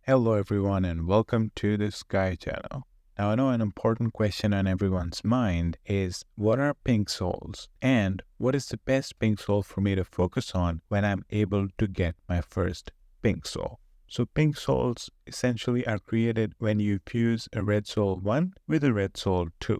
Hello everyone and welcome to the Sky channel. Now I know an important question on everyone's mind is what are pink souls and what is the best pink soul for me to focus on when I'm able to get my first pink soul. So pink souls essentially are created when you fuse a red soul 1 with a red soul 2.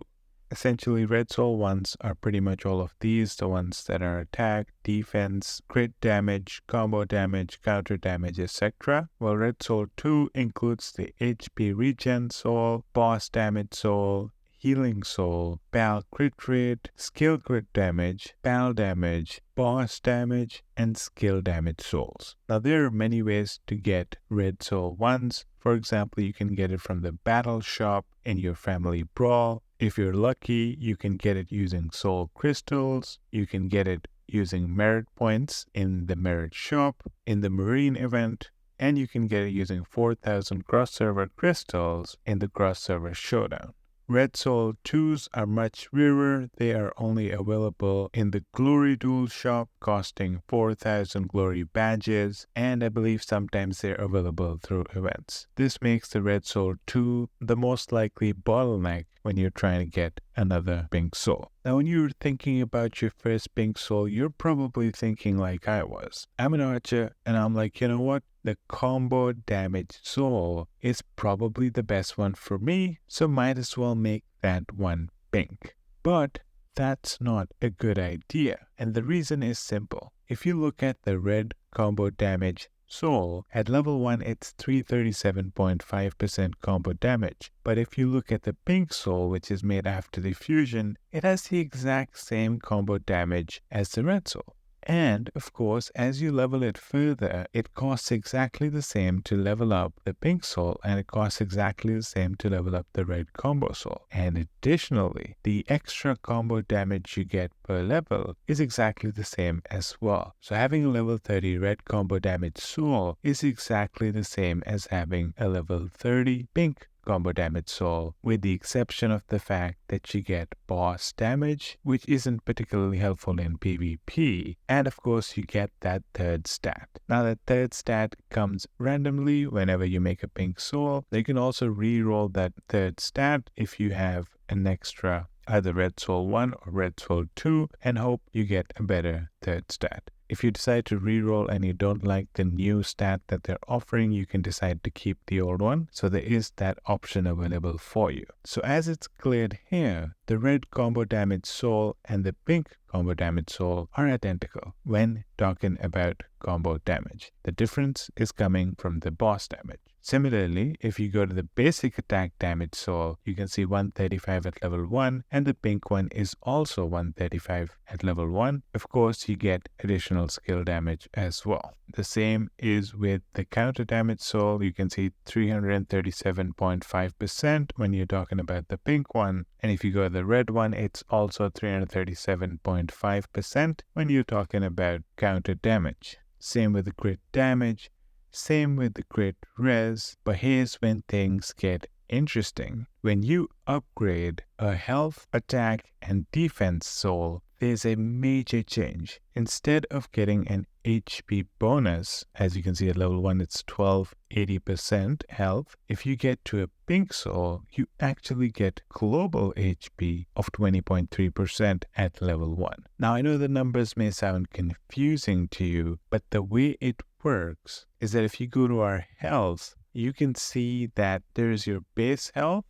Essentially, red soul 1s are pretty much all of these, the ones that are attack, defense, crit damage, combo damage, counter damage, etc. While red soul 2 includes the HP regen soul, boss damage soul, healing soul, pal crit rate, skill crit damage, pal damage, boss damage, and skill damage souls. Now there are many ways to get red soul 1s. For example, you can get it from the battle shop in your family brawl. If you're lucky, you can get it using soul crystals. You can get it using merit points in the merit shop, in the marine event, and you can get it using 4,000 cross-server crystals in the cross-server showdown. Red Soul 2s are much rarer. They are only available in the Glory Duel shop, costing 4,000 glory badges, and I believe sometimes they're available through events. This makes the Red Soul 2 the most likely bottleneck when you're trying to get another pink soul. Now, when you're thinking about your first pink soul, you're probably thinking like I was. I'm an archer, and I'm like, you know what? The combo damage soul is probably the best one for me, so might as well make that one pink. But that's not a good idea, and the reason is simple. If you look at the red combo damage soul, at level 1 it's 337.5% combo damage, but if you look at the pink soul, which is made after the fusion, it has the exact same combo damage as the red soul. And, of course, as you level it further, it costs exactly the same to level up the pink soul, and it costs exactly the same to level up the red combo soul. And additionally, the extra combo damage you get per level is exactly the same as well. So having a level 30 red combo damage soul is exactly the same as having a level 30 pink combo damage soul, with the exception of the fact that you get boss damage, which isn't particularly helpful in PvP, and of course you get that third stat. Now that third stat comes randomly whenever you make a pink soul. You can also re-roll that third stat if you have an extra either red soul 1 or red soul 2 and hope you get a better third stat. If you decide to reroll and you don't like the new stat that they're offering, you can decide to keep the old one. So there is that option available for you. So as it's cleared here, the red combo damage soul and the pink combo damage soul are identical when talking about combo damage. The difference is coming from the boss damage. Similarly, if you go to the basic attack damage soul, you can see 135 at level 1 and the pink one is also 135 at level 1. Of course, you get additional skill damage as well. The same is with the counter damage soul. You can see 337.5% when you're talking about the pink one. And if you go to the red one, it's also 337.5% when you're talking about counter damage. Same with the crit damage. Same with the crit res, but here's when things get interesting. When you upgrade a health, attack, and defense soul, there's a major change. Instead of getting an HP bonus, as you can see at level 1 it's 80% health, if you get to a pink soul, you actually get global HP of 20.3% at level 1. Now I know the numbers may sound confusing to you, but the way it works is that if you go to our health, you can see that there is your base health,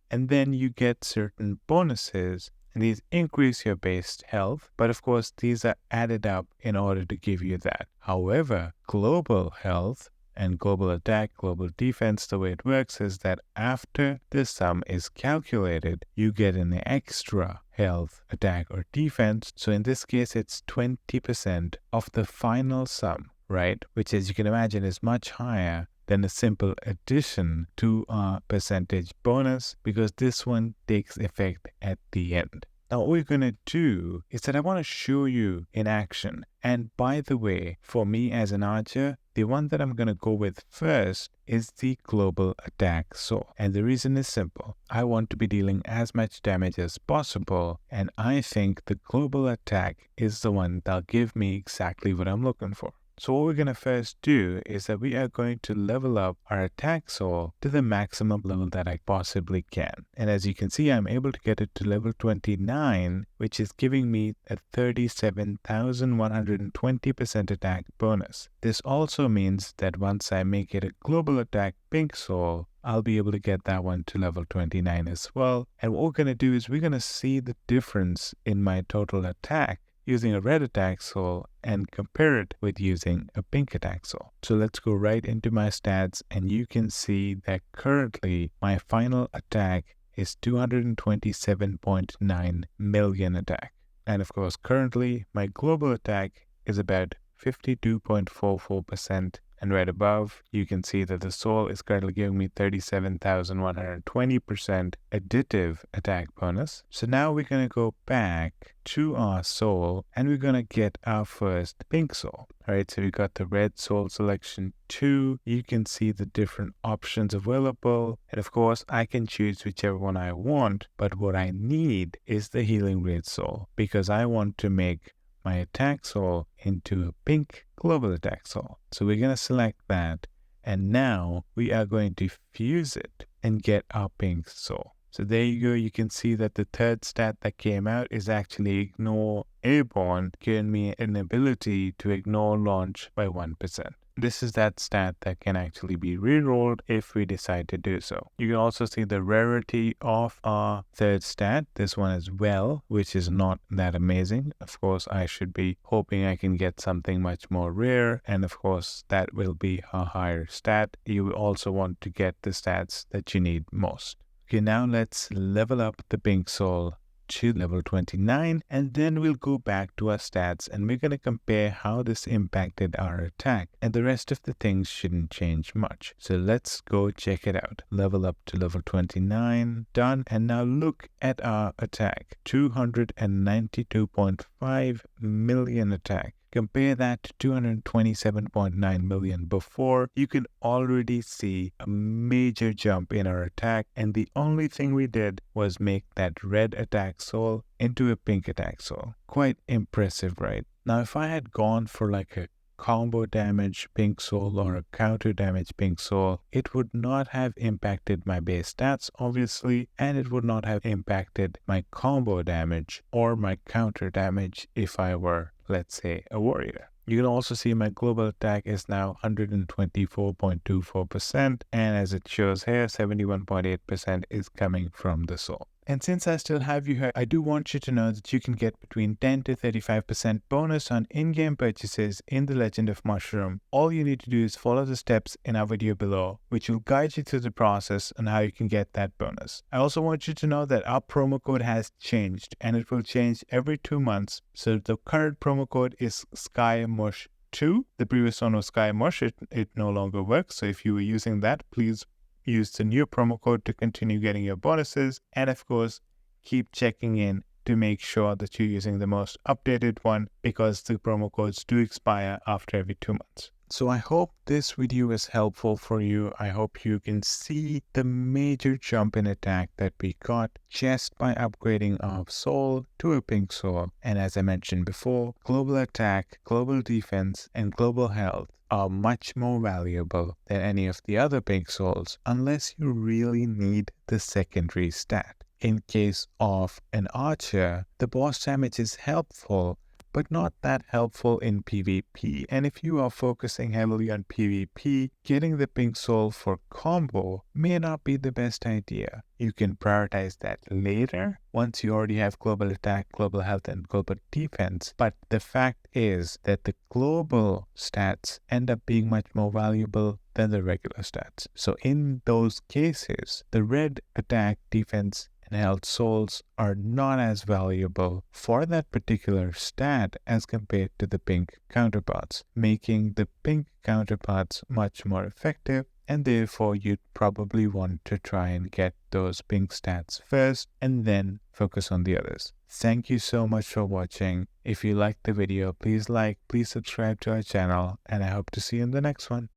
and then you get certain bonuses, and these increase your base health, but of course these are added up in order to give you that. However, global health and global attack, global defense, the way it works is that after the sum is calculated, you get an extra health, attack, or defense. So in this case, it's 20% of the final sum, right? Which, as you can imagine, is much higher than a simple addition to a percentage bonus, because this one takes effect at the end. Now what we're going to do is that I want to show you in action. And by the way, for me as an archer, the one that I'm going to go with first is the global attack soul. And the reason is simple. I want to be dealing as much damage as possible, and I think the global attack is the one that'll give me exactly what I'm looking for. So what we're going to first do is that we are going to level up our attack soul to the maximum level that I possibly can. And as you can see, I'm able to get it to level 29, which is giving me a 37,120% attack bonus. This also means that once I make it a global attack pink soul, I'll be able to get that one to level 29 as well. And what we're going to do is we're going to see the difference in my total attack using a red attack soul and compare it with using a pink attack soul. So let's go right into my stats, and you can see that currently my final attack is 227.9 million attack. And of course, currently my global attack is about 52.44%. And right above, you can see that the soul is currently giving me 37,120% additive attack bonus. So now we're going to go back to our soul and we're going to get our first pink soul. All right, so we got the red soul selection 2. You can see the different options available. And of course, I can choose whichever one I want. But what I need is the healing red soul because I want to make my attack soul into a pink global attack soul. So we're going to select that, and now we are going to fuse it and get our pink soul. So there you go. You can see that the third stat that came out is actually ignore airborne, giving me an ability to ignore launch by 1%. This is that stat that can actually be rerolled if we decide to do so. You can also see the rarity of our third stat, this one as well, which is not that amazing. Of course, I should be hoping I can get something much more rare, and of course, that will be a higher stat. You also want to get the stats that you need most. Okay, now let's level up the pink soul to level 29, and then we'll go back to our stats and we're going to compare how this impacted our attack, and the rest of the things shouldn't change much. So let's go check it out. Level up to level 29, done. And now look at our attack, 292.5 million attack. Compare that to 227.9 million before. You can already see a major jump in our attack, and the only thing we did was make that red attack soul into a pink attack soul. Quite impressive, right? Now, if I had gone for like a combo damage pink soul or a counter damage pink soul, it would not have impacted my base stats, obviously, and it would not have impacted my combo damage or my counter damage if I were, let's say, a warrior. You can also see my global attack is now 124.24%, and as it shows here, 71.8% is coming from the soul. And since I still have you here, I do want you to know that you can get between 10 to 35% bonus on in-game purchases in the Legend of Mushroom. All you need to do is follow the steps in our video below, which will guide you through the process on how you can get that bonus. I also want you to know that our promo code has changed, and it will change every 2 months. So the current promo code is SKYMUSH2. The previous one was SKYMUSH. It no longer works. So if you were using that, please use the new promo code to continue getting your bonuses, and of course keep checking in to make sure that you're using the most updated one, because the promo codes do expire after every 2 months. So I hope this video is helpful for you. I hope you can see the major jump in attack that we got just by upgrading our soul to a pink soul. And as I mentioned before, global attack, global defense, and global health are much more valuable than any of the other pink souls unless you really need the secondary stat. In case of an archer, the boss damage is helpful, but not that helpful in PvP. And if you are focusing heavily on PvP, getting the pink soul for combo may not be the best idea. You can prioritize that later once you already have global attack, global health, and global defense. But the fact is that the global stats end up being much more valuable than the regular stats. So in those cases, the red attack, defense, and health souls are not as valuable for that particular stat as compared to the pink counterparts, making the pink counterparts much more effective, and therefore you'd probably want to try and get those pink stats first and then focus on the others. Thank you so much for watching. If you liked the video, please like, please subscribe to our channel, and I hope to see you in the next one.